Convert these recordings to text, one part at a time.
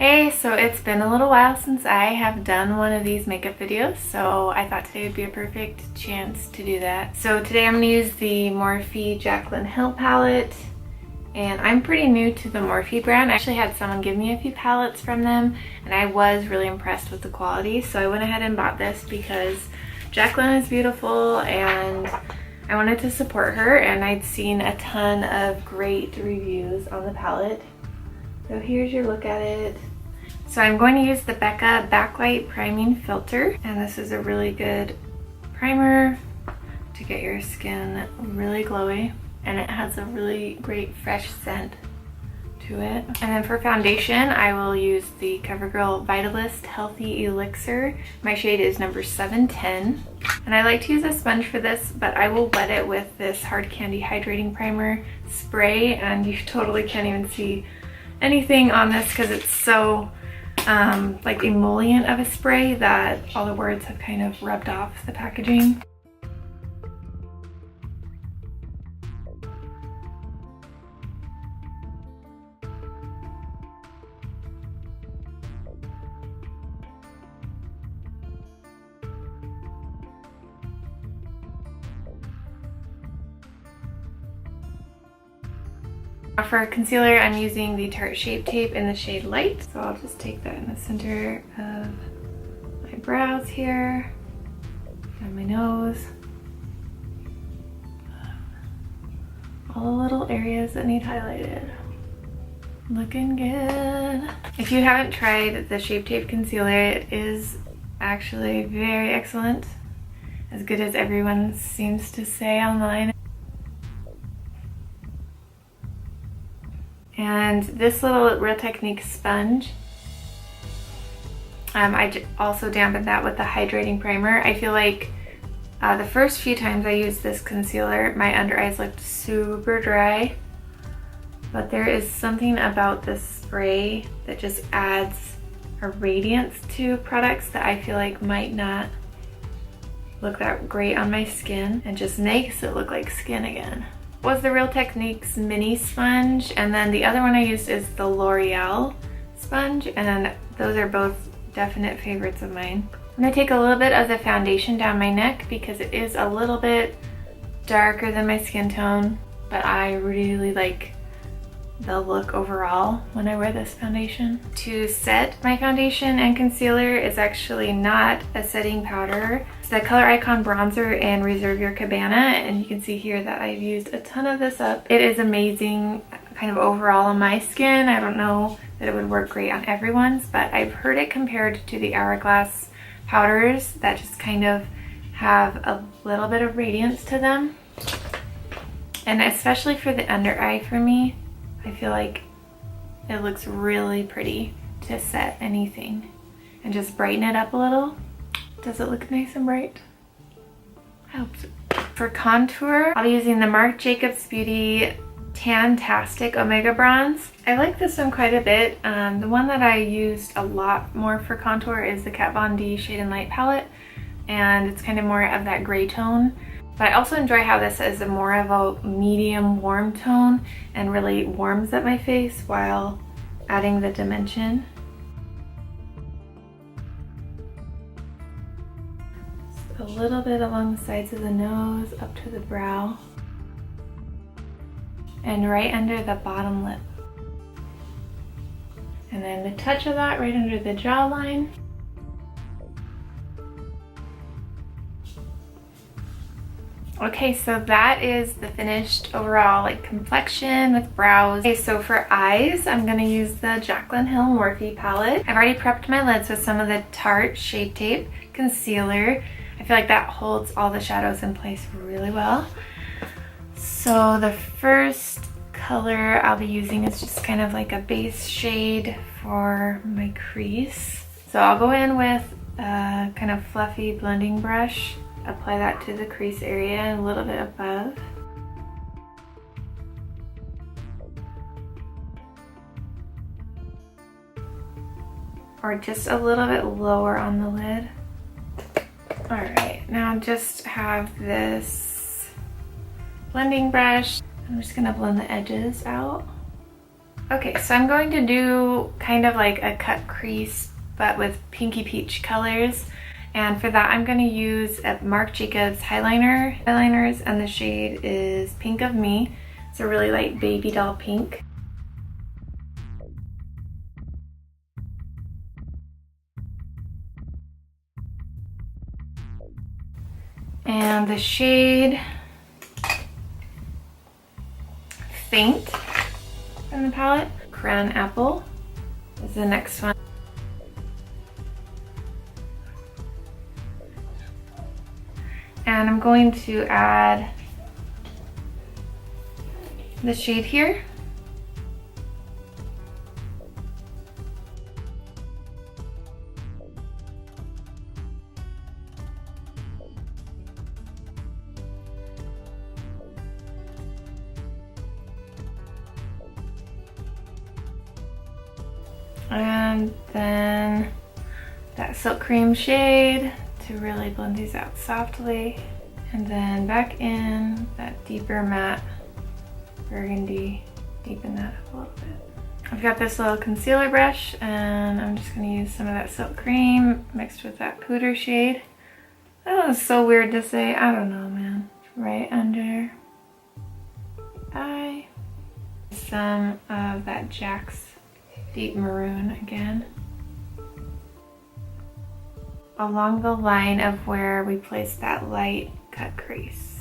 Hey, so it's been a little while since I have done one of these makeup videos, so I thought today would be a perfect chance to do that. So today I'm going to use the Morphe Jaclyn Hill palette, and I'm pretty new to the Morphe brand. I actually had someone give me a few palettes from them, and I was really impressed with the quality, so I went ahead and bought this because Jaclyn is beautiful and I wanted to support her, and I'd seen a ton of great reviews on the palette. So here's your look at it. So I'm going to use the Becca Backlight Priming Filter, and this is a really good primer to get your skin really glowy, and it has a really great fresh scent to it. And then for foundation, I will use the Covergirl Vitalist Healthy Elixir. My shade is number 710. And I like to use a sponge for this, but I will wet it with this Hard Candy Hydrating Primer spray, and you totally can't even see anything on this because it's so like emollient of a spray that all the words have kind of rubbed off the packaging. For concealer, I'm using the Tarte Shape Tape in the shade Light. So I'll just take that in the center of my brows here, and my nose. All the little areas that need highlighted. Looking good. If you haven't tried the Shape Tape concealer, it is actually very excellent. As good as everyone seems to say online. And this little Real Technique sponge, I also dampened that with the hydrating primer. I feel like the first few times I used this concealer, my under eyes looked super dry, but there is something about this spray that just adds a radiance to products that I feel like might not look that great on my skin, and just makes it look like skin again. Was the Real Techniques mini sponge, and then the other one I used is the L'Oreal sponge, and then those are both definite favorites of mine. I'm gonna take a little bit of the foundation down my neck because it is a little bit darker than my skin tone, but I really like the look overall when I wear this foundation. To set my foundation and concealer is actually not a setting powder. It's the Color Icon Bronzer in Reserve Your Cabana, and you can see here that I've used a ton of this up. It is amazing kind of overall on my skin. I don't know that it would work great on everyone's, but I've heard it compared to the Hourglass powders that just kind of have a little bit of radiance to them. And especially for the under eye for me, I feel like it looks really pretty to set anything and just brighten it up a little. Does it look nice and bright? I hope so. For contour, I'll be using the Marc Jacobs Beauty Tantastic Omega Bronze. I like this one quite a bit. The one that I used a lot more for contour is the Kat Von D Shade and Light palette, and it's kind of more of that gray tone. But I also enjoy how this is a more of a medium warm tone and really warms up my face while adding the dimension. Just a little bit along the sides of the nose, up to the brow, and right under the bottom lip. And then a touch of that right under the jawline. Okay, so that is the finished overall like complexion with brows. Okay, so for eyes, I'm gonna use the Jaclyn Hill Morphe palette. I've already prepped my lids with some of the Tarte Shape Tape concealer. I feel like that holds all the shadows in place really well. So the first color I'll be using is just kind of like a base shade for my crease. So I'll go in with a kind of fluffy blending brush. Apply that to the crease area and a little bit above. Or just a little bit lower on the lid. Alright, now just have this blending brush. I'm just gonna blend the edges out. Okay, so I'm going to do kind of like a cut crease, but with pinky peach colors. And for that, I'm going to use a Marc Jacobs highliners, and the shade is Pink of Me. It's a really light baby doll pink. And the shade Faint from the palette, Crown Apple is the next one. And I'm going to add the shade here. And then that Silk Cream shade to really blend these out softly. And then back in that deeper matte burgundy, deepen that up a little bit. I've got this little concealer brush and I'm just going to use some of that Silk Cream mixed with that Pooter shade. That was so weird to say, I don't know, man. Right under the eye. Some of that Jack's Deep Maroon again. Along the line of where we placed that light cut crease.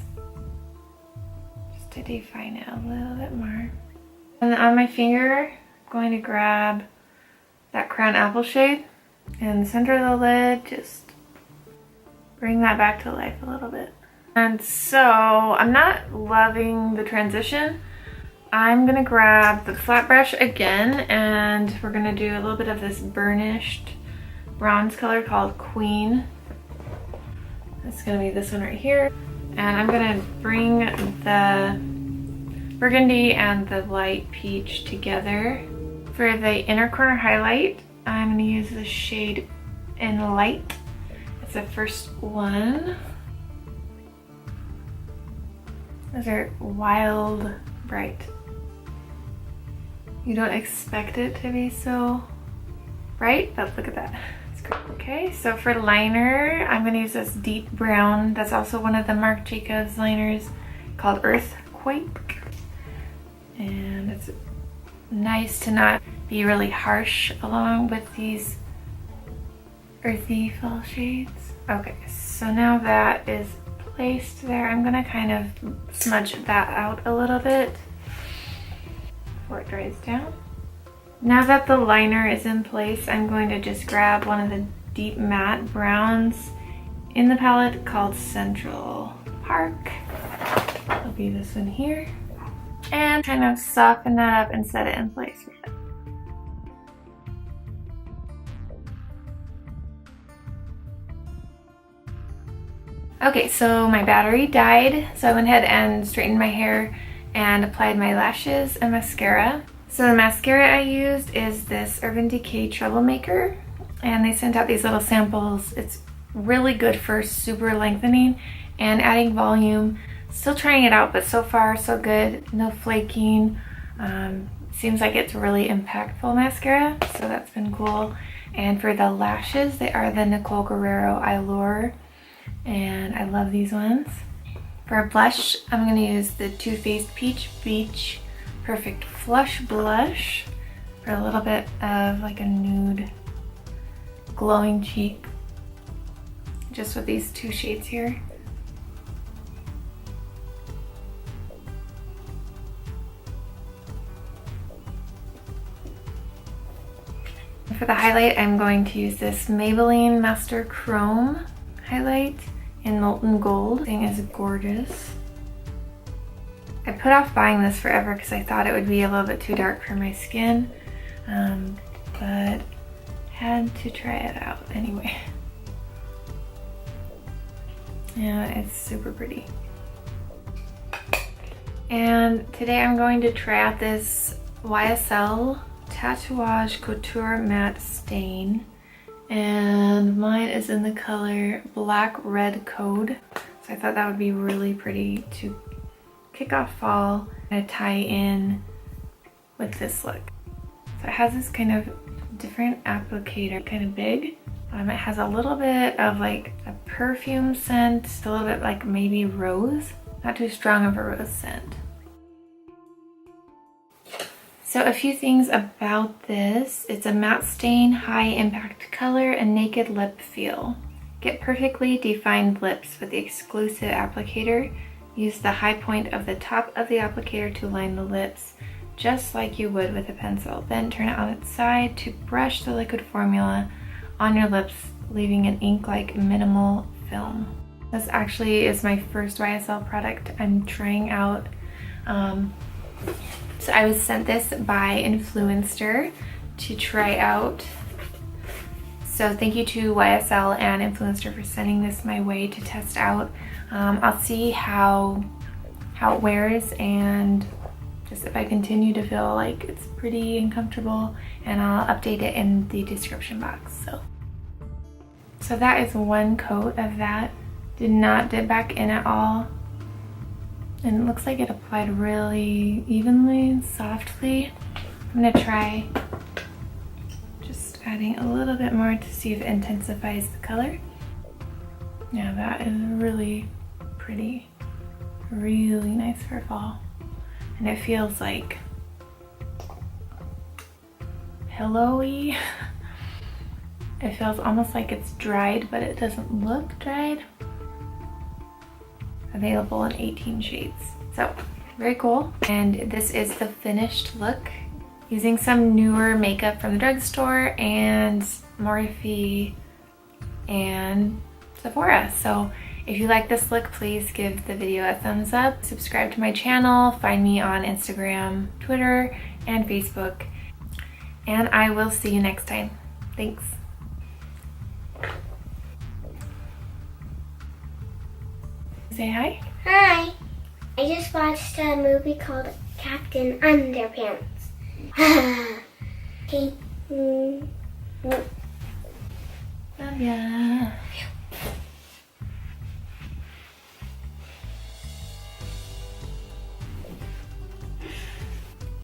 Just to define it a little bit more. And then on my finger, I'm going to grab that Crown Apple shade in the center of the lid, just bring that back to life a little bit. And so I'm not loving the transition. I'm gonna grab the flat brush again and we're gonna do a little bit of this burnished bronze color called Queen. It's gonna be this one right here. And I'm gonna bring the burgundy and the light peach together. For the inner corner highlight, I'm gonna use the shade in Light. It's the first one. Those are wild bright. You don't expect it to be so bright, but look at that. It's great. Okay, so for liner, I'm going to use this deep brown. That's also one of the Marc Jacobs liners called Quake. And it's nice to not be really harsh along with these earthy fall shades. Okay, so now that is placed there, I'm going to kind of smudge that out a little bit before it dries down. Now that the liner is in place, I'm going to just grab one of the deep matte browns in the palette called Central Park. It'll be this one here. And kind of soften that up and set it in place with it. Okay, so my battery died, so I went ahead and straightened my hair and applied my lashes and mascara. So the mascara I used is this Urban Decay Troublemaker, and they sent out these little samples. It's really good for super lengthening and adding volume. Still trying it out, but so far so good. No flaking. Seems like it's really impactful mascara, so that's been cool. And for the lashes, they are the Nicole Guerrero Eyelure, and I love these ones. For a blush, I'm going to use the Too Faced Peach Beach Perfect Flush Blush for a little bit of like a nude glowing cheek, just with these two shades here. For the highlight, I'm going to use this Maybelline Master Chrome highlight in Molten Gold. This thing is gorgeous. I put off buying this forever because I thought it would be a little bit too dark for my skin, but had to try it out anyway. Yeah, it's super pretty. And today I'm going to try out this YSL Tatouage Couture Matte Stain. And mine is in the color Black Red Code. So I thought that would be really pretty to kick off fall and tie in with this look. So it has this kind of different applicator, kind of big. It has a little bit of like a perfume scent, a little bit like maybe rose. Not too strong of a rose scent. So a few things about this. It's a matte stain, high impact color, and naked lip feel. Get perfectly defined lips with the exclusive applicator. Use the high point of the top of the applicator to line the lips, just like you would with a pencil. Then turn it on its side to brush the liquid formula on your lips, leaving an ink-like minimal film. This actually is my first YSL product I'm trying out. So I was sent this by Influenster to try out. So thank you to YSL and Influenster for sending this my way to test out. I'll see how it wears, and just if I continue to feel like it's pretty and comfortable, and I'll update it in the description box. So that is one coat of that. Did not dip back in at all. And it looks like it applied really evenly, softly. I'm gonna try just adding a little bit more to see if it intensifies the color. Yeah, that is really pretty. Really nice for fall. And it feels like pillowy. It feels almost like it's dried, but it doesn't look dried. Available in 18 shades. So, very cool. And this is the finished look. Using some newer makeup from the drugstore and Morphe and Sephora. So, if you like this look, please give the video a thumbs up. Subscribe to my channel. Find me on Instagram, Twitter, and Facebook. And I will see you next time. Thanks. Say hi. Hi. I just watched a movie called Captain Underpants. Okay. Love ya.